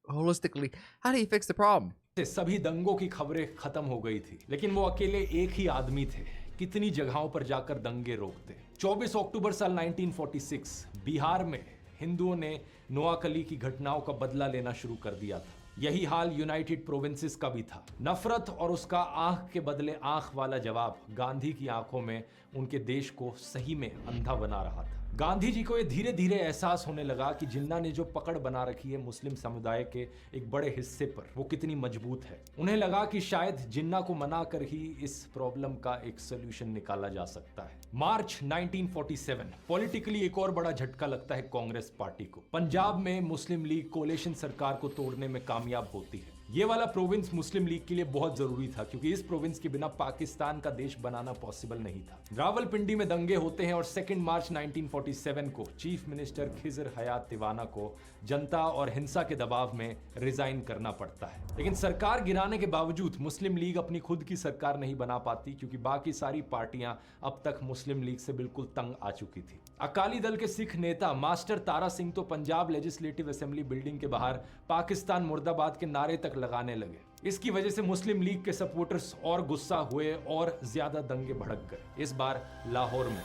holistically how do you fix the problem. सभी दंगों की खबरें खत्म हो गई थी, लेकिन वो अकेले एक ही आदमी थे। कितनी जगहों पर जाकर दंगे रोकते। 24 अक्टूबर साल 1946 बिहार में हिंदुओं ने नोआकली की घटनाओं का बदला लेना शुरू कर दिया था। यही हाल यूनाइटेड प्रोविंसेस का भी था। नफरत और उसका आंख के बदले आंख वाला जवाब गांधी की आंखों में उनके देश को सही में अंधा बना रहा था। गांधी जी को यह धीरे धीरे एहसास होने लगा कि जिन्ना ने जो पकड़ बना रखी है मुस्लिम समुदाय के एक बड़े हिस्से पर, वो कितनी मजबूत है। उन्हें लगा कि शायद जिन्ना को मना कर ही इस प्रॉब्लम का एक सोल्यूशन निकाला जा सकता है। मार्च 1947 पॉलिटिकली एक और बड़ा झटका लगता है कांग्रेस पार्टी को। पंजाब में मुस्लिम लीग कोalition सरकार को तोड़ने में कामयाब होती है। ये वाला प्रोविंस मुस्लिम लीग के लिए बहुत जरूरी था, क्योंकि इस प्रोविंस के बिना पाकिस्तान का देश बनाना पॉसिबल नहीं था। रावलपिंडी में दंगे होते हैं और 2 मार्च 1947 को चीफ मिनिस्टर खिजर हयात तिवाना को जनता और हिंसा के दबाव में रिजाइन करना पड़ता है। लेकिन सरकार गिराने के बावजूद मुस्लिम लीग अपनी खुद की सरकार नहीं बना पाती, क्योंकि बाकी सारी पार्टियां अब तक मुस्लिम लीग से बिल्कुल तंग आ चुकी थी। अकाली दल के सिख नेता मास्टर तारा सिंह तो पंजाब लेजिस्लेटिव असेंबली बिल्डिंग के बाहर पाकिस्तान मुर्दाबाद के नारे तक लगाने लगे। इसकी वजह से मुस्लिम लीग के सपोर्टर्स और गुस्सा हुए और ज्यादा दंगे भड़क गए, इस बार लाहौर में।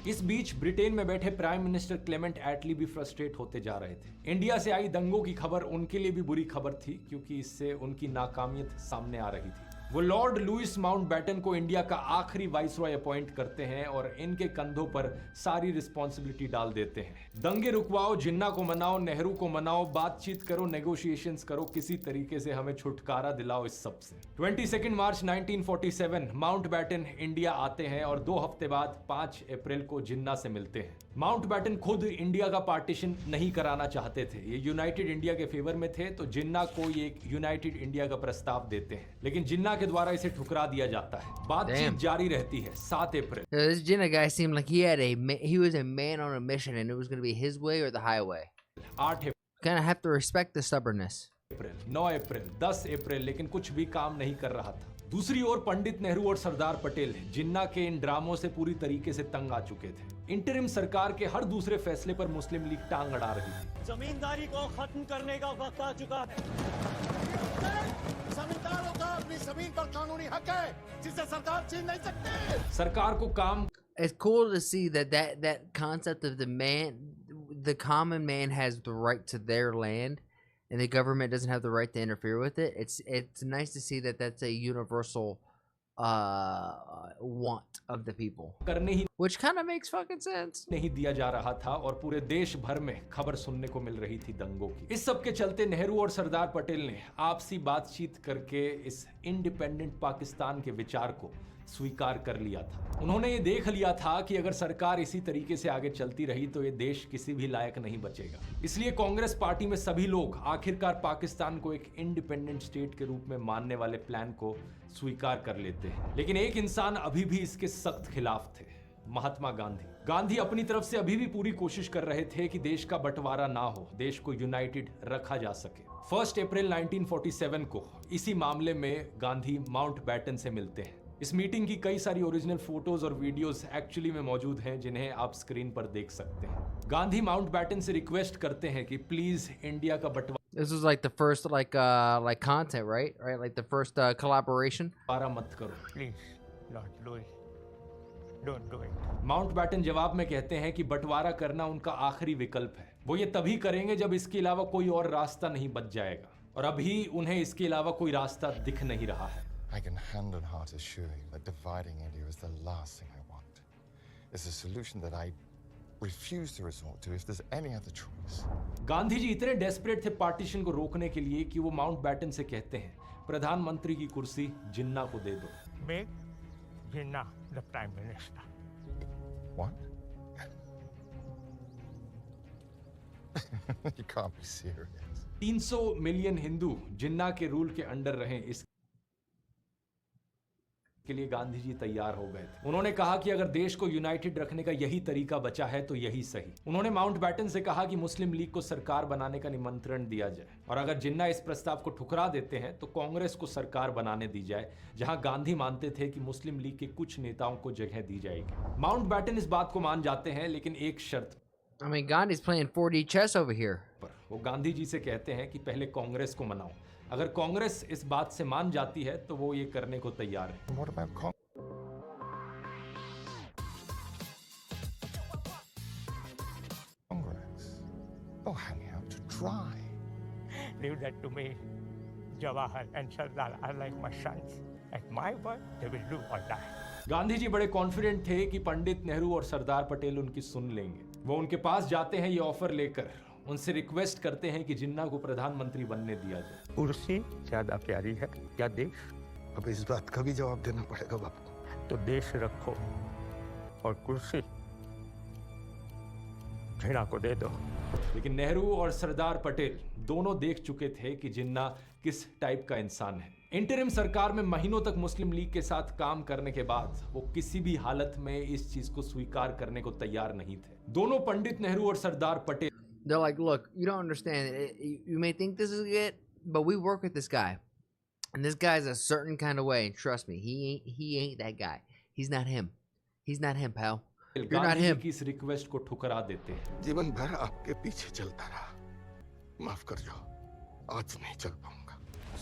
इस बीच ब्रिटेन में बैठे प्राइम मिनिस्टर क्लेमेंट एटली भी फ्रस्ट्रेट होते जा रहे थे। इंडिया से आई दंगों की खबर उनके लिए भी बुरी खबर थी, क्योंकि इससे उनकी नाकामियत सामने आ रही थी। वो लॉर्ड लुइस माउंटबैटन को इंडिया का आखिरी वाइसरॉय अपॉइंट करते हैं और इनके कंधों पर सारी रिस्पॉन्सिबिलिटी डाल देते हैं। दंगे रुकवाओ, जिन्ना को मनाओ, नेहरू को मनाओ, बातचीत करो, नेगोशिएशंस करो, किसी तरीके से हमें छुटकारा दिलाओ इस सब से। 22 मार्च 1947 माउंटबैटन इंडिया आते हैं और 2 हफ्ते बाद 5 अप्रैल को जिन्ना से मिलते हैं। माउंटबैटन खुद इंडिया का पार्टीशन नहीं कराना चाहते थे, ये यूनाइटेड इंडिया के फेवर में थे, तो जिन्ना को ये एक यूनाइटेड इंडिया का प्रस्ताव देते हैं, लेकिन जिन्ना के द्वारा इसे ठुकरा दिया जाता है। बातचीत जारी रहती है। 7 अप्रैल This Jinnah guy seemed like he was a man on a mission and it was going to be his way or the highway. 8 Kind of have to respect the stubbornness. अप्रैल 9 अप्रैल 10 अप्रैल, लेकिन कुछ भी काम नहीं कर रहा था। दूसरी ओर पंडित नेहरू और सरदार पटेल जिन्ना के इन ड्रामों से पूरी तरीके से तंग आ चुके थे। इंटरिम सरकार के हर दूसरे फैसले पर मुस्लिम लीग टांग अड़ा रही थी। जमींदारी को खत्म करने का वक्त आ चुका है। जमींदारों का अपनी जमीन पर कानूनी हक है, जिसे सरकार छीन नहीं सकती। सरकार को काम It's cool to see that concept of the common man has the right to their land and the government doesn't have the right to interfere with it. It's nice to see that that's a universal want of the people, करने ही which kind of makes fucking sense. नहीं दिया जा रहा था और पूरे देश भर में खबर सुनने को मिल रही थी दंगों की। इस सब के चलते नेहरू और सरदार पटेल ने आपसी बातचीत करके इस इंडिपेंडेंट पाकिस्तान के विचार को स्वीकार कर लिया था। उन्होंने ये देख लिया था कि अगर सरकार इसी तरीके से आगे चलती रही तो ये देश किसी भी लायक नहीं बचेगा। इसलिए कांग्रेस पार्टी में सभी लोग आखिरकार पाकिस्तान को एक इंडिपेंडेंट स्टेट के रूप में मानने वाले प्लान को स्वीकार कर लेते हैं। लेकिन एक इंसान अभी भी इसके सख्त खिलाफ थे, महात्मा गांधी। गांधी अपनी तरफ से अभी भी पूरी कोशिश कर रहे थे कि देश का बंटवारा ना हो, देश को यूनाइटेड रखा जा सके। 1 अप्रैल 1947 को इसी मामले में गांधी माउंटबैटन से मिलते हैं। इस मीटिंग की कई सारी ओरिजिनल फोटोज और वीडियोस एक्चुअली में मौजूद हैं, जिन्हें आप स्क्रीन पर देख सकते हैं। गांधी माउंटबैटन से रिक्वेस्ट करते हैं कि प्लीज इंडिया का बंटवारा This was like the first like content, right? Like the first collaboration. मत करो। Please, Lord Louis, don't do it. Mountbatten जवाब में कहते हैं कि बंटवारा करना उनका आखिरी विकल्प है। वो ये तभी करेंगे जब इसके अलावा कोई और रास्ता नहीं बच जाएगा, और अभी उन्हें इसके अलावा कोई रास्ता दिख नहीं रहा है। I can hand on heart assure you that dividing India is the last thing I want. It's a solution that I refuse to resort to if there's any other choice. Gandhi ji इतने डेस्परेट थे partition को रोकने के लिए कि वो Mountbatten से कहते हैं, प्रधानमंत्री की कुर्सी जिन्ना को दे दो। Make Jinnah the Prime Minister. What? You can't be serious. 300 million Hindu Jinnah के रूल के अंडर रहें, इस के लिए गांधी जी तैयार हो गए थे। उन्होंने कहा कि अगर देश को यूनाइटेड रखने का यही तरीका बचा है तो यही सही। उन्होंने माउंटबैटन से कहा कि मुस्लिम लीग को सरकार बनाने का निमंत्रण दिया जाए, और अगर जिन्ना इस प्रस्ताव को ठुकरा देते हैं तो कांग्रेस को सरकार बनाने दी जाए, जहां गांधी मानते थे कि मुस्लिम लीग के कुछ नेताओं को जगह दी जाएगी। माउंटबैटन इस बात को मान जाते हैं, लेकिन एक शर्त I mean, Gandhi's playing 4D chess over here. पर वो गांधी जी से कहते हैं कि पहले कांग्रेस को मनाओ। अगर कांग्रेस इस बात से मान जाती है तो वो ये करने को तैयार है। What about Congress? They'll hang you out to dry. Leave that to me. Jawahar and Sardar are like my sons. At my word, they will do or die. Gandhi ji बड़े कॉन्फिडेंट थे कि पंडित नेहरू और सरदार पटेल उनकी सुन लेंगे। वो उनके पास जाते हैं ये ऑफर लेकर, उनसे रिक्वेस्ट करते हैं कि जिन्ना को प्रधानमंत्री बनने दिया जाए। कुर्सी ज्यादा प्यारी है क्या देश? अब इस बात का भी जवाब देना पड़ेगा बापू। तो देश रखो और कुर्सी जिन्ना को दे दो। लेकिन नेहरू और सरदार पटेल दोनों देख चुके थे कि जिन्ना किस टाइप का इंसान है। इंटरिम सरकार में महीनों तक मुस्लिम लीग के साथ काम करने के बाद वो किसी भी हालत में इस चीज को स्वीकार करने को तैयार नहीं थे। दोनों पंडित नेहरू और Sardar Patel They're like, look, you don't understand. You may think this is it, but we work with this guy, and this guy's a certain kind of way. And trust me, he ain't that guy. He's not him. He's not him, pal. You're not him. की इस request को ठुकरा देते हैं। जीवन भर आपके पीछे चलता रहा, माफ कर जाओ, आज नहीं चल पाऊंगा।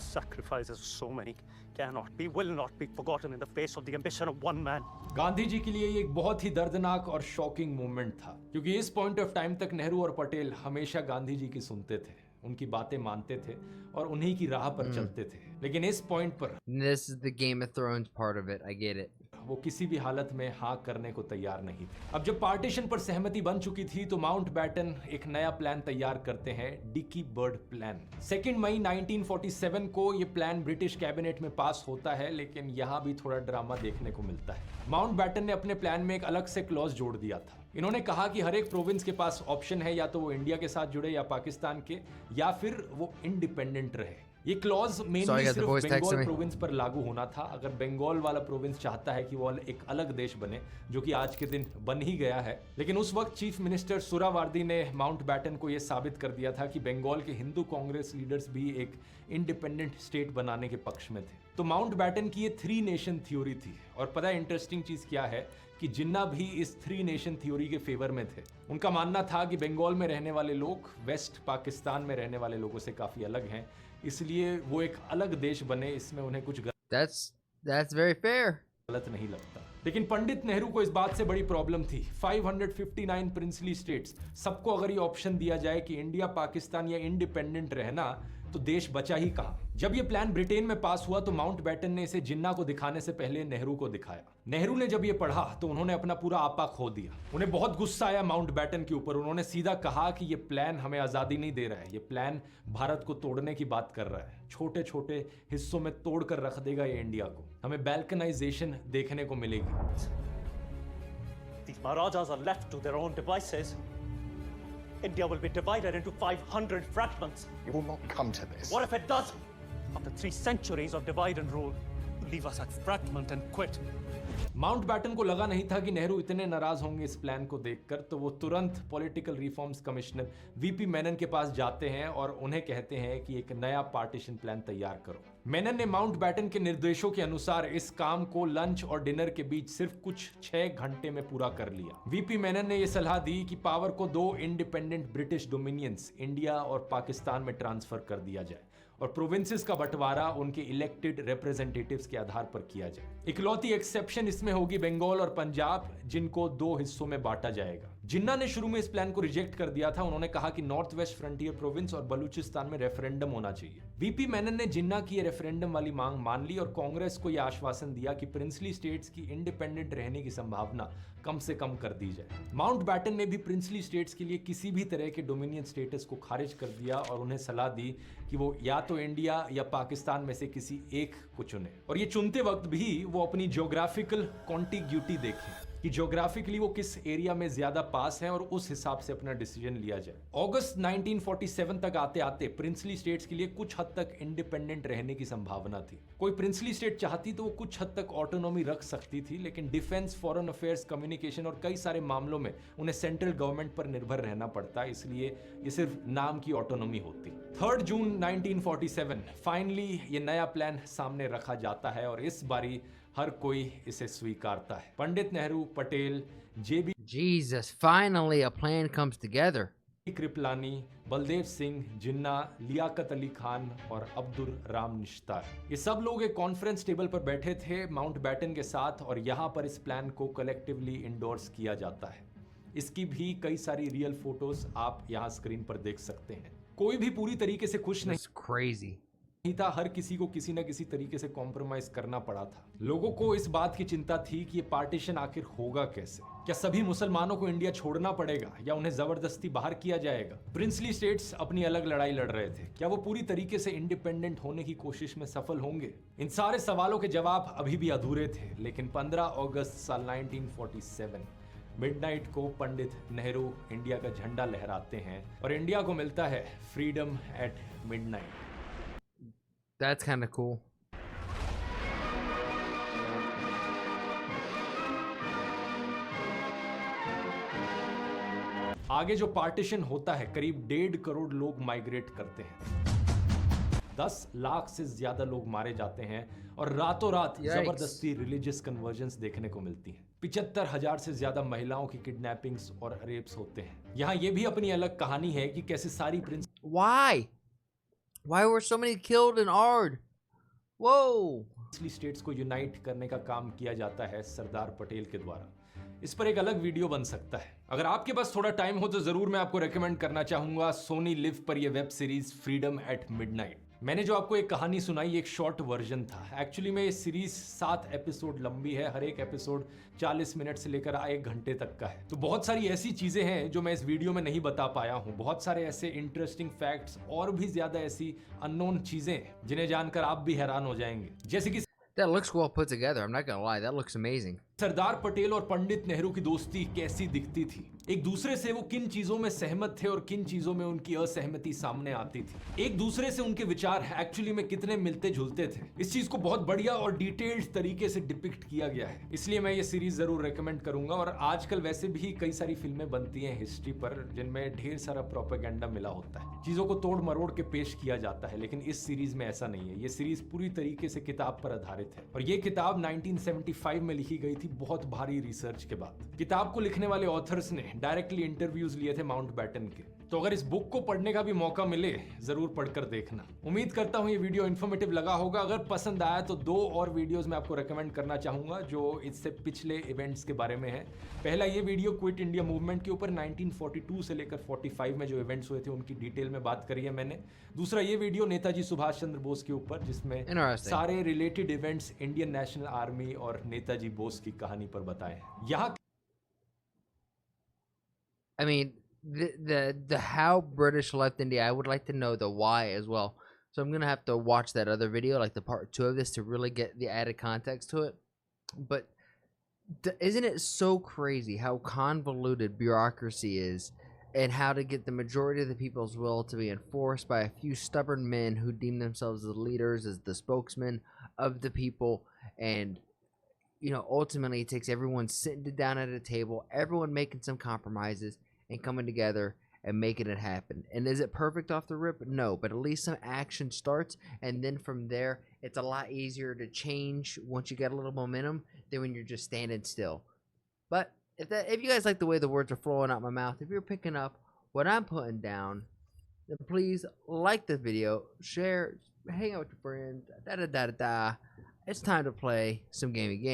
Sacrifices of so many cannot be, will not be forgotten in the face of the ambition of one man. Gandhi ji के लिए ये एक बहुत ही दर्दनाक और शॉकिंग मोमेंट था, क्योंकि इस पॉइंट ऑफ टाइम तक नेहरू और पटेल हमेशा गांधी जी की सुनते थे, उनकी बातें मानते थे और उन्हीं की राह पर चलते थे। लेकिन इस पॉइंट पर This is the Game of Thrones part of it. I get it. वो किसी भी हालत में हाँ करने को तैयार नहीं थे। अब जब पार्टीशन पर सहमति बन चुकी थी तो माउंटबैटन एक नया प्लान तैयार करते हैं, डिकी बर्ड प्लान। 2 मई 1947 को ये प्लान ब्रिटिश कैबिनेट में पास होता है, लेकिन यहाँ भी थोड़ा ड्रामा देखने को मिलता है। माउंटबैटन ने अपने प्लान में एक अलग से क्लॉज जोड़ दिया था। इन्होंने कहा कि हर एक प्रोविंस के पास ऑप्शन है, या तो वो इंडिया के साथ जुड़े या पाकिस्तान के, या फिर वो इंडिपेंडेंट रहे। ये क्लॉज मेनली सिर्फ बंगाल प्रोविंस पर लागू होना था। अगर बंगाल वाला प्रोविंस चाहता है कि वो एक अलग देश बने, जो कि आज के दिन बन ही गया है, लेकिन उस वक्त चीफ मिनिस्टर सुहरावर्दी ने माउंटबैटन को यह साबित कर दिया था कि बंगाल के हिंदू कांग्रेस लीडर्स भी एक इंडिपेंडेंट स्टेट बनाने के पक्ष में थे। तो माउंटबैटन की ये 3 नेशन थ्योरी थी। और पता है इंटरेस्टिंग चीज क्या है कि जिन्ना भी इस 3 नेशन थ्योरी के फेवर में थे। उनका मानना था कि बंगाल में रहने वाले लोग वेस्ट पाकिस्तान में रहने वाले लोगों से काफी अलग हैं, इसलिए वो एक अलग देश बने, इसमें उन्हें कुछ That's very fair. गलत नहीं लगता। लेकिन पंडित नेहरू को इस बात से बड़ी प्रॉब्लम थी। 559 प्रिंसली स्टेट्स, सबको अगर ये ऑप्शन दिया जाए कि इंडिया पाकिस्तान या इंडिपेंडेंट रहना, तो देश बचा ही कहां। जब ये प्लान ब्रिटेन में पास हुआ तो माउंटबेटन ने इसे जिन्ना को दिखाने से पहले नेहरू को दिखाया। नेहरू ने जब ये पढ़ा तो उन्होंने अपना पूरा आपा खो दिया। उन्हें बहुत गुस्सा आया माउंटबेटन के ऊपर। उन्होंने सीधा कहा कि ये प्लान हमें आजादी नहीं दे रहा है, ये प्लान भारत को तोड़ने की बात कर रहा है, छोटे छोटे हिस्सों में तोड़ कर रख देगा ये इंडिया को, हमें बैल्कनाइजेशन देखने को मिलेगी। These Maharajas are left to their own devices. India will be divided into 500 fragments. It will not come to this. What if it does? After 3 centuries of divide and rule, leave us at fragment and quit. Mountbatten को लगा नहीं था कि नेहरू इतने नाराज होंगे इस plan को देखकर, तो वो तुरंत political reforms commissioner VP Menon के पास जाते हैं और उन्हें कहते हैं कि एक नया पार्टीशन प्लान तैयार करो। मेनन ने माउंटबेटन के निर्देशों के अनुसार इस काम को लंच और डिनर के बीच सिर्फ कुछ 6 घंटे में पूरा कर लिया। वीपी मेनन ने यह सलाह दी कि पावर को 2 इंडिपेंडेंट ब्रिटिश डोमिनियंस इंडिया और पाकिस्तान में ट्रांसफर कर दिया जाए और प्रोविंसेस का बंटवारा उनके इलेक्टेड रिप्रेजेंटेटिव्स के आधार पर किया जाए। इकलौती एक्सेप्शन इसमें होगी बंगाल और पंजाब, जिनको 2 हिस्सों में बांटा जाएगा। जिन्ना ने शुरू में इस प्लान को रिजेक्ट कर दिया था। उन्होंने कहा कि नॉर्थ वेस्ट फ्रंटियर प्रोविंस और बलूचिस्तान में रेफरेंडम होना चाहिए। वीपी मेनन ने जिन्ना की रेफरेंडम वाली मांग मान ली और कांग्रेस को यह आश्वासन दिया कि प्रिंसली स्टेट्स की इंडिपेंडेंट रहने की संभावना कम से कम कर दी जाए। माउंटबेटन ने भी प्रिंसली स्टेट्स के लिए किसी भी तरह के डोमिनियन स्टेटस को खारिज कर दिया और उन्हें सलाह दी कि वो या तो इंडिया या पाकिस्तान में से किसी एक को चुने, और ये चुनते वक्त भी वो अपनी ज्योग्राफिकल कॉन्टिग्यूटी देखें कि ज्योग्राफिकली वो किस एरिया में ज्यादा पास हैं और उस हिसाब से अपना डिसीजन लिया जाए। अगस्त 1947 तक आते आते प्रिंसली स्टेट्स के लिए कुछ हद तक इंडिपेंडेंट रहने की संभावना थी। कोई प्रिंसली स्टेट चाहती तो वो कुछ हद तक ऑटोनॉमी रख सकती थी, लेकिन डिफेंस, फॉरेन अफेयर्स, कम्युनिकेशन और कई सारे मामलों में उन्हें सेंट्रल गवर्नमेंट पर निर्भर रहना पड़ता, इसलिए ये सिर्फ नाम की ऑटोनॉमी होती। 3 जून 1947 फाइनली ये नया प्लान सामने रखा जाता है और इस बारी हर कोई इसे स्वीकारता है। पंडित नेहरू, पटेल, जेबी Jesus, finally a plan comes together. Kripalani, Baldev Singh, जिन्ना, लियाकत अली खान और अब्दुल राम निश्तार, ये सब लोग एक कॉन्फ्रेंस टेबल पर बैठे थे माउंटबेटन के साथ और यहाँ पर इस प्लान को कलेक्टिवली इंडोर्स किया जाता है। इसकी भी कई सारी रियल फोटोज आप यहाँ स्क्रीन पर देख सकते हैं। कोई भी पूरी तरीके से खुश नहीं It's crazy. था, हर किसी को किसी न किसी तरीके से कॉम्प्रोमाइज करना पड़ा था। लोगों को इस बात की चिंता थी कि ये पार्टीशन आखिर होगा कैसे। क्या सभी मुसलमानों को इंडिया छोड़ना पड़ेगा या उन्हें जबरदस्ती बाहर किया जाएगा? प्रिंसली स्टेट्स अपनी अलग लड़ाई लड़ रहे थे, क्या वो पूरी तरीके से इंडिपेंडेंट होने की कोशिश में सफल होंगे? इन सारे सवालों के जवाब अभी भी अधूरे थे, लेकिन 15 अगस्त साल 1947 मिडनाइट को पंडित नेहरू इंडिया का झंडा लहराते हैं और इंडिया को मिलता है freedom at midnight. That's kind of cool. आगे जो पार्टीशन होता है, करीब 1.5 करोड़ लोग माइग्रेट करते हैं, 10 लाख से ज्यादा लोग मारे जाते हैं और रातों रात जबरदस्ती रिलीजियस कन्वर्जन्स देखने को मिलती हैं। 75,000 से ज्यादा महिलाओं की किडनैपिंग्स और रेप्स होते हैं। यहाँ ये भी अपनी अलग कहानी है कि कैसे सारी Why were so many killed in Ard? Whoa! Princely states को यूनाइट करने का काम किया जाता है सरदार पटेल के द्वारा। इस पर एक अलग वीडियो बन सकता है। अगर आपके पास थोड़ा टाइम हो तो जरूर मैं आपको रेकमेंड करना चाहूंगा सोनी लिव पर यह web series freedom at midnight. मैंने जो आपको एक कहानी सुनाई एक शॉर्ट वर्जन था। एक्चुअली में ये सीरीज 7 एपिसोड लंबी है, हर एक एपिसोड 40 मिनट से लेकर 1 घंटे तक का है। तो बहुत सारी ऐसी चीजें हैं जो मैं इस वीडियो में नहीं बता पाया हूँ। बहुत सारे ऐसे इंटरेस्टिंग फैक्ट्स और भी ज्यादा ऐसी अननोन चीजें जिन्हें जानकर आप भी हैरान हो जाएंगे। जैसे कि That looks well put together. I'm not gonna lie, that looks amazing. Sardar Patel और पंडित नेहरू की दोस्ती कैसी दिखती थी, एक दूसरे से वो किन चीजों में सहमत थे और किन चीजों में उनकी असहमति सामने आती थी, एक दूसरे से उनके विचार एक्चुअली में कितने मिलते जुलते थे। इस चीज को बहुत बढ़िया और डिटेल्ड तरीके से डिपिक्ट किया गया है, इसलिए मैं ये सीरीज जरूर रेकमेंड करूंगा। और आजकल वैसे भी कई सारी फिल्में बनती हैं हिस्ट्री पर जिनमें ढेर सारा प्रोपेगेंडा मिला होता है, चीजों को तोड़ मरोड़ के पेश किया जाता है, लेकिन इस सीरीज में ऐसा नहीं है। ये सीरीज पूरी तरीके से किताब पर आधारित है और ये किताब 1975 में लिखी गई थी, बहुत भारी रिसर्च के बाद। किताब को लिखने वाले ऑथर्स ने डायरेक्टली इंटरव्यूज लिए थे माउंटबेटन के। तो अगर इस बुक को पढ़ने का भी मौका मिले जरूर पढ़कर देखना। उम्मीद करता हूँ ये वीडियो इन्फॉर्मेटिव लगा होगा। अगर पसंद आया तो 2 और वीडियोस मैं आपको रेकमेंड करना चाहूँगा जो इससे पिछले इवेंट्स के बारे में है। पहला ये वीडियो क्विट इंडिया मूवमेंट के ऊपर 1942 से लेकर 45 में जो इवेंट्स हुए थे उनकी डिटेल में बात करी है मैंने। दूसरा ये वीडियो नेताजी सुभाष चंद्र बोस के ऊपर जिसमें सारे related events Indian national army और नेताजी बोस की कहानी पर बताए। यहाँ I mean, the how British left India, I would like to know the why as well. So I'm gonna have to watch that other video, like the part 2 of this, to really get the added context to it. But isn't it so crazy how convoluted bureaucracy is, and how to get the majority of the people's will to be enforced by a few stubborn men who deem themselves as the leaders, as the spokesmen of the people, and ultimately it takes everyone sitting down at a table, everyone making some compromises and coming together and making it happen. And is it perfect off the rip? No, but at least some action starts, and then from there it's a lot easier to change once you get a little momentum than when you're just standing still. But if you guys like the way the words are flowing out my mouth, if you're picking up what I'm putting down, then please like the video, share, hang out with your friends, It's time to play some gaming games.